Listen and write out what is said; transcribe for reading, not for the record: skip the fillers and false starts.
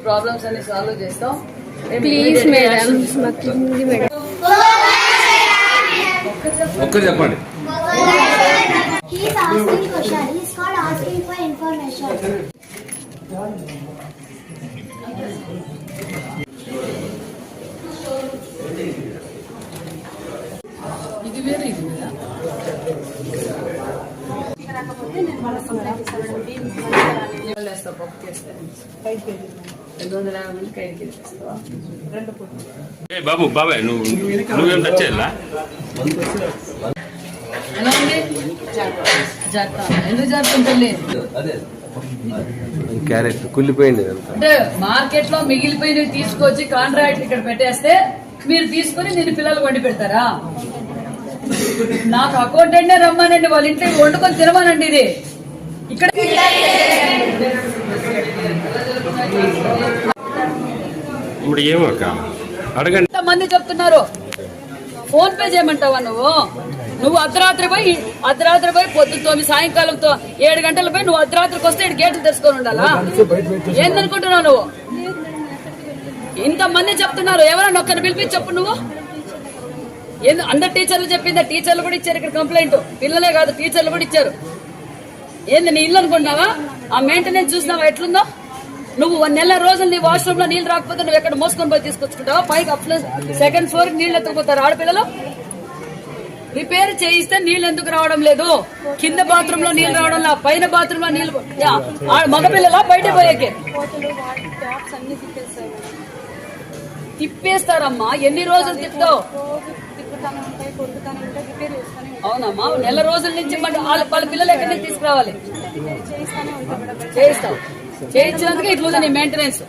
Problems అన్ని solve చేస్తాం. Please madam, ఒక్కరు చెప్పండి. ఇది వేరే ఇది కదా. బాబు బాబాయ్ నువ్వేం తెచ్చేలా ఎందుకు జరుగుతుంది? క్యారెట్ కుళ్ళిపోయింది అంటే మార్కెట్ లో మిగిలిపోయినవి తీసుకొచ్చి కాంట్రాక్ట్ ఇక్కడ పెట్టేస్తే మీరు తీసుకుని నేను పిల్లలు వండి పెడతారా? నాకు అకౌంటెంట్ రమ్మానండి, వాళ్ళ ఇంట్లో వండుకొని తినమానండి. ఇది ఇక్కడ అడగండి. మంది చెప్తున్నారు ఫోన్ పే చేయమంటావా? నువ్వు అర్ధరాత్రి పోయి పొద్దుతో సాయంకాలం 7 గంటల పోయి నువ్వు అర్ధరాత్రికి వస్తే గేట్లు తెచ్చుకొని ఉండాలా? ఏందనుకుంటున్నావు నువ్వు? ఇంతమంది చెప్తున్నారు, ఎవరన్నా ఒక్కరిని పిలిపించి చెప్పు. నువ్వు అందరు టీచర్లు చెప్పిందా? టీచర్లు కూడా ఇచ్చారు ఇక్కడ కంప్లైంట్. పిల్లలే కాదు టీచర్లు కూడా ఇచ్చారు. ఏంది నీ ఇల్లు అనుకుంటున్నావా? ఆ మెయింటెనెన్స్ చూసినావా ఎట్లుందో? నువ్వు 1 నెల రోజులు నీ వాష్రూమ్ లో నీళ్లు రాకపోతే నువ్వు ఎక్కడ మోసుకొని పోయి తీసుకొచ్చుకుంటావా? పైకి సెకండ్ ఫ్లోర్ నీళ్లు ఎత్తుకుపోతారు ఆడపిల్లలు. రిపేర్ చేయిస్తే నీళ్లు ఎందుకు రావడం లేదు? కింద బాత్రూమ్ లో నీళ్లు రావడం, పైన బాత్రూమ్ లో నీళ్లు మగపిల్లలా బయట పోయేకే తిప్పేస్తారమ్మా. ఎన్ని రోజులు తిప్పుతావు? అవునమ్మా, నెల రోజుల నుంచి వాళ్ళ పిల్లలు ఎక్కడి నుంచి తీసుకురావాలి? చేయిస్తావు. చేయించినందుకు ఇట్లుంది నీ మెయింటెనెన్స్.